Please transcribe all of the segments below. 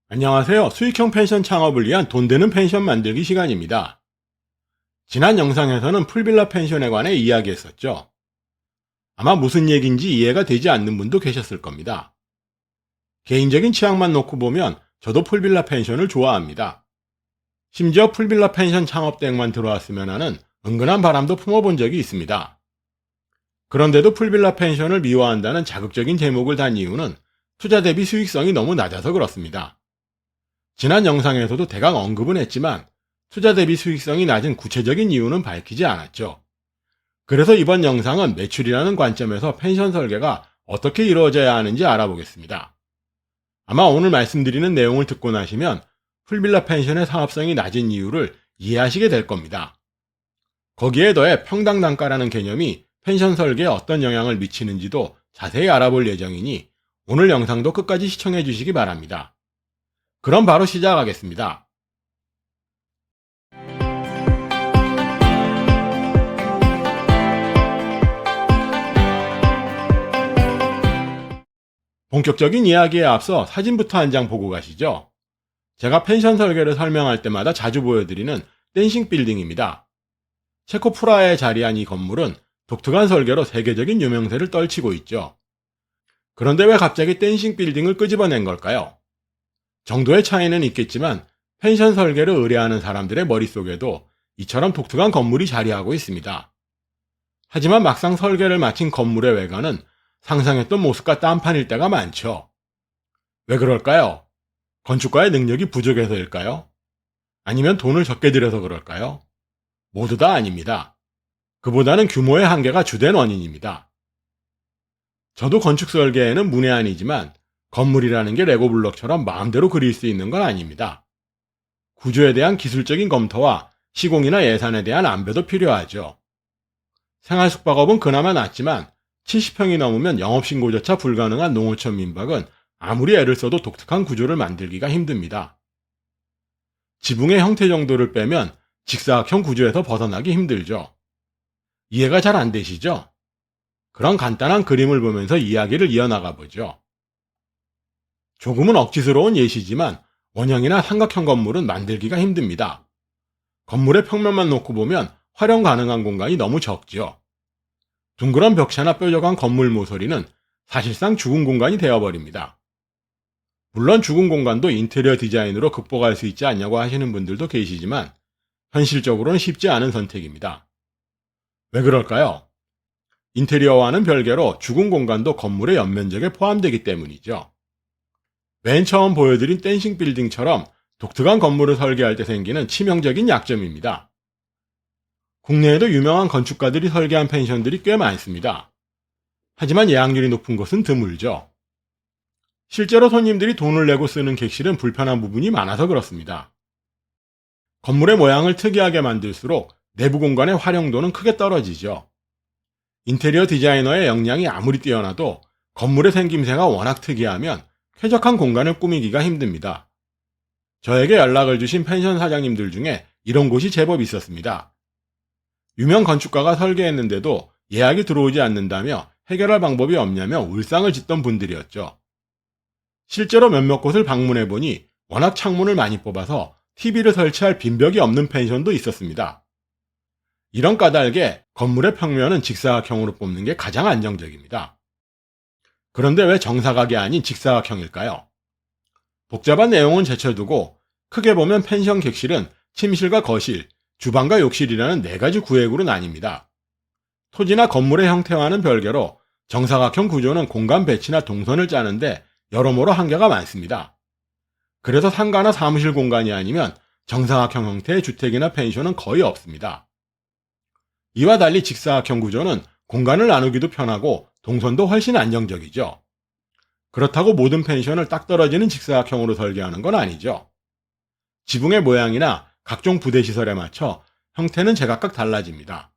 안녕하세요. 수익형 펜션 창업을 위한 돈 되는 펜션 만들기 시간입니다. 지난 영상에서는 풀빌라 펜션에 관해 이야기했었죠. 아마 무슨 얘기인지 이해가 되지 않는 분도 계셨을 겁니다. 개인적인 취향만 놓고 보면 저도 풀빌라 펜션을 좋아합니다. 심지어 풀빌라 펜션 창업대행만 들어왔으면 하는 은근한 바람도 품어본 적이 있습니다. 그런데도 풀빌라 펜션을 미워한다는 자극적인 제목을 단 이유는 투자 대비 수익성이 너무 낮아서 그렇습니다. 지난 영상에서도 대강 언급은 했지만 투자 대비 수익성이 낮은 구체적인 이유는 밝히지 않았죠. 그래서 이번 영상은 매출이라는 관점에서 펜션 설계가 어떻게 이루어져야 하는지 알아보겠습니다. 아마 오늘 말씀드리는 내용을 듣고 나시면 풀빌라 펜션의 사업성이 낮은 이유를 이해하시게 될 겁니다. 거기에 더해 평당 단가라는 개념이 펜션 설계에 어떤 영향을 미치는지도 자세히 알아볼 예정이니 오늘 영상도 끝까지 시청해 주시기 바랍니다. 그럼 바로 시작하겠습니다. 본격적인 이야기에 앞서 사진부터 한 장 보고 가시죠. 제가 펜션 설계를 설명할 때마다 자주 보여드리는 댄싱 빌딩입니다. 체코 프라하에 자리한 이 건물은 독특한 설계로 세계적인 유명세를 떨치고 있죠. 그런데 왜 갑자기 댄싱 빌딩을 끄집어낸 걸까요? 정도의 차이는 있겠지만 펜션 설계를 의뢰하는 사람들의 머릿속에도 이처럼 독특한 건물이 자리하고 있습니다. 하지만 막상 설계를 마친 건물의 외관은 상상했던 모습과 딴판일 때가 많죠. 왜 그럴까요? 건축가의 능력이 부족해서일까요? 아니면 돈을 적게 들여서 그럴까요? 모두 다 아닙니다. 그보다는 규모의 한계가 주된 원인입니다. 저도 건축 설계에는 문외한이지만 건물이라는 게 레고 블록처럼 마음대로 그릴 수 있는 건 아닙니다. 구조에 대한 기술적인 검토와 시공이나 예산에 대한 안배도 필요하죠. 생활 숙박업은 그나마 낫지만 70평이 넘으면 영업신고조차 불가능한 농어촌 민박은 아무리 애를 써도 독특한 구조를 만들기가 힘듭니다. 지붕의 형태 정도를 빼면 직사각형 구조에서 벗어나기 힘들죠. 이해가 잘 안 되시죠? 그런 간단한 그림을 보면서 이야기를 이어나가 보죠. 조금은 억지스러운 예시지만 원형이나 삼각형 건물은 만들기가 힘듭니다. 건물의 평면만 놓고 보면 활용 가능한 공간이 너무 적죠. 둥그런 벽체나 뾰족한 건물 모서리는 사실상 죽은 공간이 되어버립니다. 물론 죽은 공간도 인테리어 디자인으로 극복할 수 있지 않냐고 하시는 분들도 계시지만 현실적으로는 쉽지 않은 선택입니다. 왜 그럴까요? 인테리어와는 별개로 죽은 공간도 건물의 연면적에 포함되기 때문이죠. 맨 처음 보여드린 댄싱 빌딩처럼 독특한 건물을 설계할 때 생기는 치명적인 약점입니다. 국내에도 유명한 건축가들이 설계한 펜션들이 꽤 많습니다. 하지만 예약률이 높은 곳은 드물죠. 실제로 손님들이 돈을 내고 쓰는 객실은 불편한 부분이 많아서 그렇습니다. 건물의 모양을 특이하게 만들수록 내부 공간의 활용도는 크게 떨어지죠. 인테리어 디자이너의 역량이 아무리 뛰어나도 건물의 생김새가 워낙 특이하면 쾌적한 공간을 꾸미기가 힘듭니다. 저에게 연락을 주신 펜션 사장님들 중에 이런 곳이 제법 있었습니다. 유명 건축가가 설계했는데도 예약이 들어오지 않는다며 해결할 방법이 없냐며 울상을 짓던 분들이었죠. 실제로 몇몇 곳을 방문해보니 워낙 창문을 많이 뽑아서 TV를 설치할 빈벽이 없는 펜션도 있었습니다. 이런 까닭에 건물의 평면은 직사각형으로 뽑는 게 가장 안정적입니다. 그런데 왜 정사각이 아닌 직사각형일까요? 복잡한 내용은 제쳐두고 크게 보면 펜션 객실은 침실과 거실, 주방과 욕실이라는 4가지 구획으로 나뉩니다. 토지나 건물의 형태와는 별개로 정사각형 구조는 공간 배치나 동선을 짜는데 여러모로 한계가 많습니다. 그래서 상가나 사무실 공간이 아니면 정사각형 형태의 주택이나 펜션은 거의 없습니다. 이와 달리 직사각형 구조는 공간을 나누기도 편하고 동선도 훨씬 안정적이죠. 그렇다고 모든 펜션을 딱 떨어지는 직사각형으로 설계하는 건 아니죠. 지붕의 모양이나 각종 부대 시설에 맞춰 형태는 제각각 달라집니다.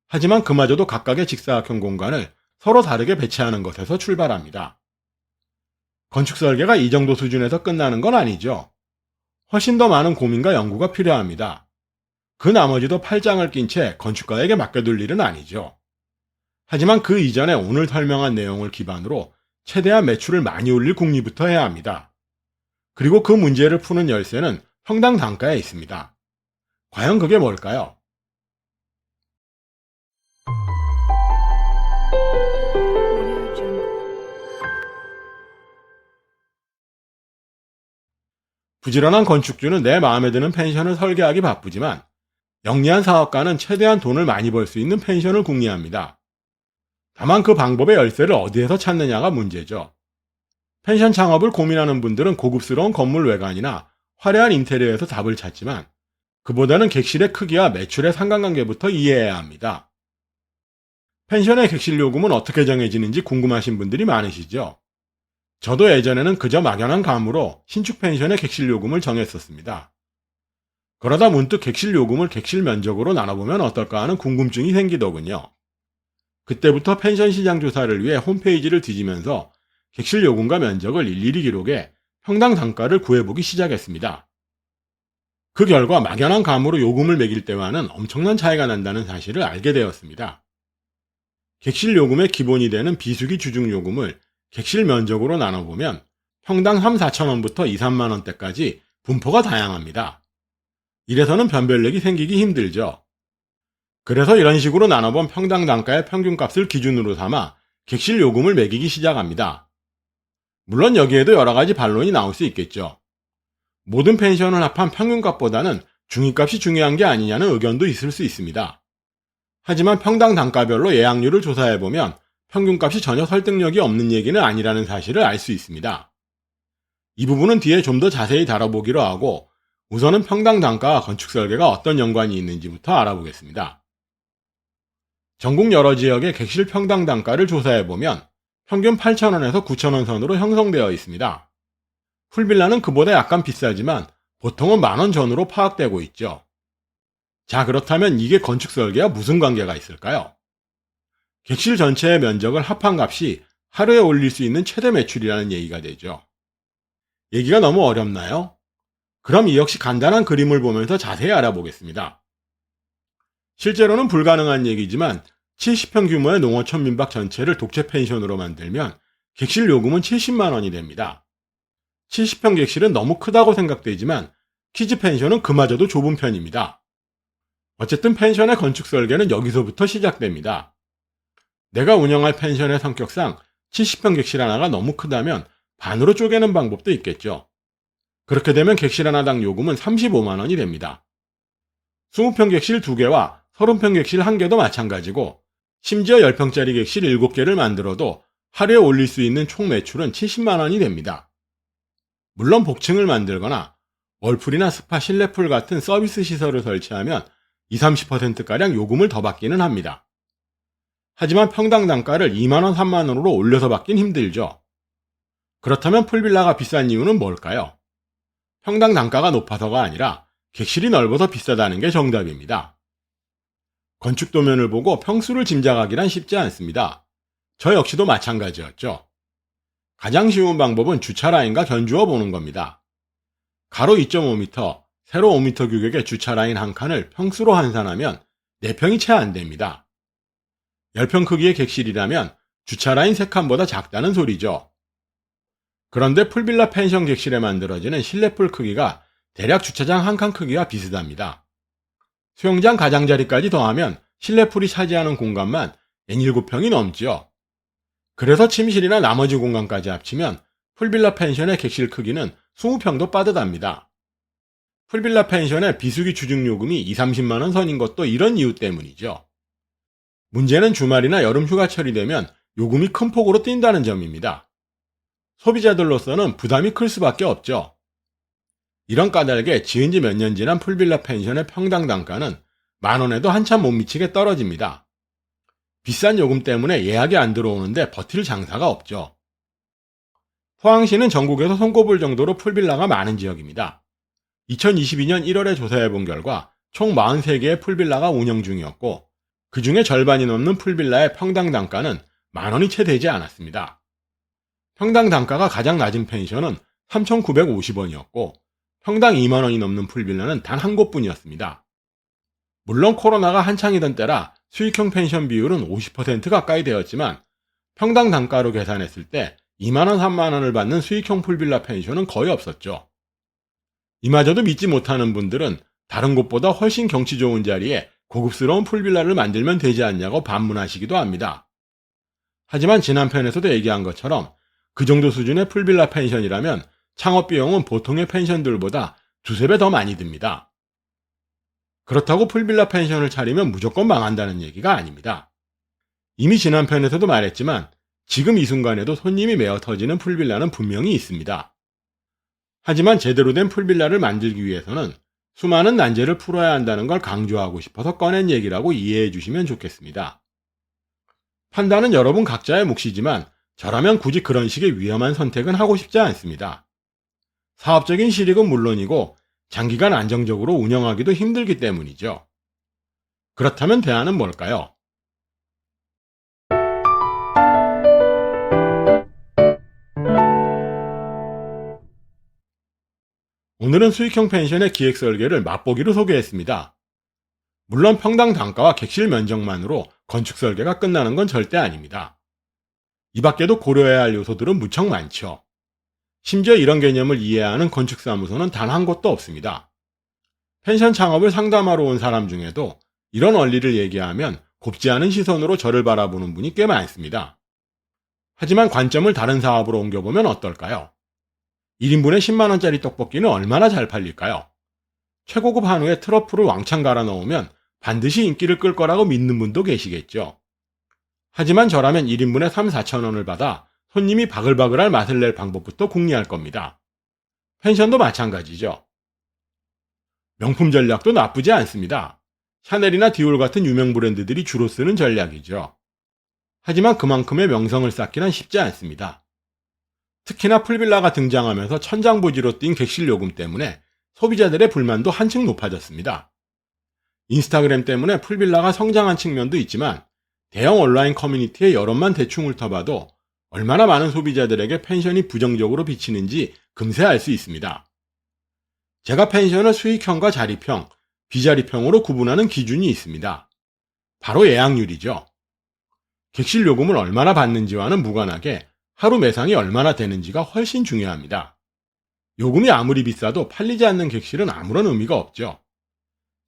하지만 그마저도 각각의 직사각형 공간을 서로 다르게 배치하는 것에서 출발합니다. 건축 설계가 이 정도 수준에서 끝나는 건 아니죠. 훨씬 더 많은 고민과 연구가 필요합니다. 그 나머지도 팔짱을 낀 채 건축가에게 맡겨둘 일은 아니죠. 하지만 그 이전에 오늘 설명한 내용을 기반으로 최대한 매출을 많이 올릴 궁리부터 해야 합니다. 그리고 그 문제를 푸는 열쇠는 평당 단가에 있습니다. 과연 그게 뭘까요? 부지런한 건축주는 내 마음에 드는 펜션을 설계하기 바쁘지만 영리한 사업가는 최대한 돈을 많이 벌 수 있는 펜션을 궁리합니다. 다만 그 방법의 열쇠를 어디에서 찾느냐가 문제죠. 펜션 창업을 고민하는 분들은 고급스러운 건물 외관이나 화려한 인테리어에서 답을 찾지만 그보다는 객실의 크기와 매출의 상관관계부터 이해해야 합니다. 펜션의 객실 요금은 어떻게 정해지는지 궁금하신 분들이 많으시죠? 저도 예전에는 그저 막연한 감으로 신축 펜션의 객실 요금을 정했었습니다. 그러다 문득 객실 요금을 객실 면적으로 나눠보면 어떨까 하는 궁금증이 생기더군요. 그때부터 펜션 시장 조사를 위해 홈페이지를 뒤지면서 객실 요금과 면적을 일일이 기록해 평당 단가를 구해보기 시작했습니다. 그 결과 막연한 감으로 요금을 매길 때와는 엄청난 차이가 난다는 사실을 알게 되었습니다. 객실 요금의 기본이 되는 비수기 주중 요금을 객실 면적으로 나눠보면 평당 3, 4천 원부터 2, 3만 원대까지 분포가 다양합니다. 이래서는 변별력이 생기기 힘들죠. 그래서 이런 식으로 나눠본 평당 단가의 평균값을 기준으로 삼아 객실 요금을 매기기 시작합니다. 물론 여기에도 여러 가지 반론이 나올 수 있겠죠. 모든 펜션을 합한 평균값보다는 중위값이 중요한 게 아니냐는 의견도 있을 수 있습니다. 하지만 평당 단가별로 예약률을 조사해보면 평균값이 전혀 설득력이 없는 얘기는 아니라는 사실을 알 수 있습니다. 이 부분은 뒤에 좀 더 자세히 다뤄보기로 하고 우선은 평당 단가와 건축 설계가 어떤 연관이 있는지부터 알아보겠습니다. 전국 여러 지역의 객실 평당 단가를 조사해보면 평균 8,000원에서 9,000원 선으로 형성되어 있습니다. 풀빌라는 그보다 약간 비싸지만 보통은 10,000원 전후로 파악되고 있죠. 자, 그렇다면 이게 건축 설계와 무슨 관계가 있을까요? 객실 전체의 면적을 합한 값이 하루에 올릴 수 있는 최대 매출이라는 얘기가 되죠. 얘기가 너무 어렵나요? 그럼 이 역시 간단한 그림을 보면서 자세히 알아보겠습니다. 실제로는 불가능한 얘기지만 70평 규모의 농어촌 민박 전체를 독채 펜션으로 만들면 객실 요금은 70만 원이 됩니다. 70평 객실은 너무 크다고 생각되지만 키즈 펜션은 그마저도 좁은 편입니다. 어쨌든 펜션의 건축 설계는 여기서부터 시작됩니다. 내가 운영할 펜션의 성격상 70평 객실 하나가 너무 크다면 반으로 쪼개는 방법도 있겠죠. 그렇게 되면 객실 하나당 요금은 35만 원이 됩니다. 20평 객실 2개와 30평 객실 1개도 마찬가지고 심지어 10평짜리 객실 7개를 만들어도 하루에 올릴 수 있는 총 매출은 70만 원이 됩니다. 물론 복층을 만들거나 월풀이나 스파, 실내풀 같은 서비스 시설을 설치하면 20, 30%가량 요금을 더 받기는 합니다. 하지만 평당 단가를 2만 원, 3만 원으로 올려서 받긴 힘들죠. 그렇다면 풀빌라가 비싼 이유는 뭘까요? 평당 단가가 높아서가 아니라 객실이 넓어서 비싸다는 게 정답입니다. 건축 도면을 보고 평수를 짐작하기란 쉽지 않습니다. 저 역시도 마찬가지였죠. 가장 쉬운 방법은 주차 라인과 견주어 보는 겁니다. 가로 2.5m, 세로 5m 규격의 주차 라인 한 칸을 평수로 환산하면 4평이 채 안 됩니다. 10평 크기의 객실이라면 주차 라인 3칸보다 작다는 소리죠. 그런데 풀빌라 펜션 객실에 만들어지는 실내풀 크기가 대략 주차장 한 칸 크기와 비슷합니다. 수영장 가장자리까지 더하면 실내풀이 차지하는 공간만 N7평이 넘지요. 그래서 침실이나 나머지 공간까지 합치면 풀빌라 펜션의 객실 크기는 20평도 빠듯합니다. 풀빌라 펜션의 비수기 주중요금이 2, 30만 원 선인 것도 이런 이유 때문이죠. 문제는 주말이나 여름 휴가철이 되면 요금이 큰 폭으로 뛴다는 점입니다. 소비자들로서는 부담이 클 수밖에 없죠. 이런 까닭에 지은 지 몇 년 지난 풀빌라 펜션의 평당 단가는 10,000원에도 한참 못 미치게 떨어집니다. 비싼 요금 때문에 예약이 안 들어오는데 버틸 장사가 없죠. 포항시는 전국에서 손꼽을 정도로 풀빌라가 많은 지역입니다. 2022년 1월에 조사해본 결과 총 43개의 풀빌라가 운영 중이었고 그 중에 절반이 넘는 풀빌라의 평당 단가는 10,000원이 채 되지 않았습니다. 평당 단가가 가장 낮은 펜션은 3,950원이었고 평당 2만 원이 넘는 풀빌라는 단 한 곳뿐이었습니다. 물론 코로나가 한창이던 때라 수익형 펜션 비율은 50% 가까이 되었지만 평당 단가로 계산했을 때 2만 원, 3만 원을 받는 수익형 풀빌라 펜션은 거의 없었죠. 이마저도 믿지 못하는 분들은 다른 곳보다 훨씬 경치 좋은 자리에 고급스러운 풀빌라를 만들면 되지 않냐고 반문하시기도 합니다. 하지만 지난 편에서도 얘기한 것처럼 그 정도 수준의 풀빌라 펜션이라면 창업 비용은 보통의 펜션들보다 두세 배 더 많이 듭니다. 그렇다고 풀빌라 펜션을 차리면 무조건 망한다는 얘기가 아닙니다. 이미 지난 편에서도 말했지만 지금 이 순간에도 손님이 메어 터지는 풀빌라는 분명히 있습니다. 하지만 제대로 된 풀빌라를 만들기 위해서는 수많은 난제를 풀어야 한다는 걸 강조하고 싶어서 꺼낸 얘기라고 이해해 주시면 좋겠습니다. 판단은 여러분 각자의 몫이지만 저라면 굳이 그런 식의 위험한 선택은 하고 싶지 않습니다. 사업적인 실익은 물론이고 장기간 안정적으로 운영하기도 힘들기 때문이죠. 그렇다면 대안은 뭘까요? 오늘은 수익형 펜션의 기획 설계를 맛보기로 소개했습니다. 물론 평당 단가와 객실 면적만으로 건축 설계가 끝나는 건 절대 아닙니다. 이 밖에도 고려해야 할 요소들은 무척 많죠. 심지어 이런 개념을 이해하는 건축사무소는 단 한 곳도 없습니다. 펜션 창업을 상담하러 온 사람 중에도 이런 원리를 얘기하면 곱지 않은 시선으로 저를 바라보는 분이 꽤 많습니다. 하지만 관점을 다른 사업으로 옮겨보면 어떨까요? 1인분에 10만원짜리 떡볶이는 얼마나 잘 팔릴까요? 최고급 한우에 트러플을 왕창 갈아 넣으면 반드시 인기를 끌 거라고 믿는 분도 계시겠죠. 하지만 저라면 1인분에 3, 4천원을 받아 손님이 바글바글할 맛을 낼 방법부터 궁리할 겁니다. 펜션도 마찬가지죠. 명품 전략도 나쁘지 않습니다. 샤넬이나 디올 같은 유명 브랜드들이 주로 쓰는 전략이죠. 하지만 그만큼의 명성을 쌓기는 쉽지 않습니다. 특히나 풀빌라가 등장하면서 천장부지로 뛴 객실 요금 때문에 소비자들의 불만도 한층 높아졌습니다. 인스타그램 때문에 풀빌라가 성장한 측면도 있지만 대형 온라인 커뮤니티의 여론만 대충 훑어봐도 얼마나 많은 소비자들에게 펜션이 부정적으로 비치는지 금세 알 수 있습니다. 제가 펜션을 수익형과 자립형, 비자립형으로 구분하는 기준이 있습니다. 바로 예약률이죠. 객실 요금을 얼마나 받는지와는 무관하게 하루 매상이 얼마나 되는지가 훨씬 중요합니다. 요금이 아무리 비싸도 팔리지 않는 객실은 아무런 의미가 없죠.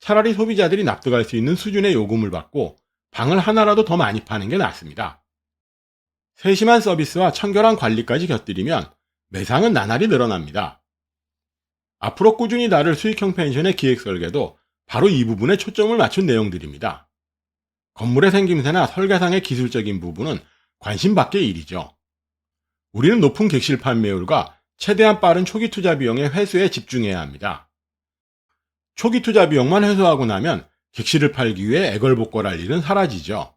차라리 소비자들이 납득할 수 있는 수준의 요금을 받고 방을 하나라도 더 많이 파는 게 낫습니다. 세심한 서비스와 청결한 관리까지 곁들이면 매상은 나날이 늘어납니다. 앞으로 꾸준히 다룰 수익형 펜션의 기획 설계도 바로 이 부분에 초점을 맞춘 내용들입니다. 건물의 생김새나 설계상의 기술적인 부분은 관심 밖의 일이죠. 우리는 높은 객실 판매율과 최대한 빠른 초기 투자 비용의 회수에 집중해야 합니다. 초기 투자 비용만 회수하고 나면 객실을 팔기 위해 애걸복걸할 일은 사라지죠.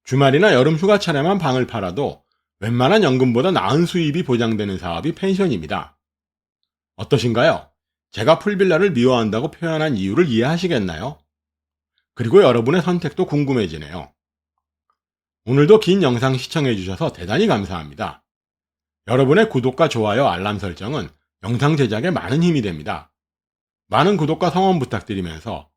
주말이나 여름 휴가철에만 방을 팔아도 웬만한 연금보다 나은 수입이 보장되는 사업이 펜션입니다. 어떠신가요? 제가 풀빌라를 미워한다고 표현한 이유를 이해하시겠나요? 그리고 여러분의 선택도 궁금해지네요. 오늘도 긴 영상 시청해주셔서 대단히 감사합니다. 여러분의 구독과 좋아요, 알람 설정은 영상 제작에 많은 힘이 됩니다. 많은 구독과 성원 부탁드리면서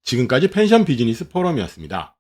지금까지 펜션 비즈니스 포럼이었습니다.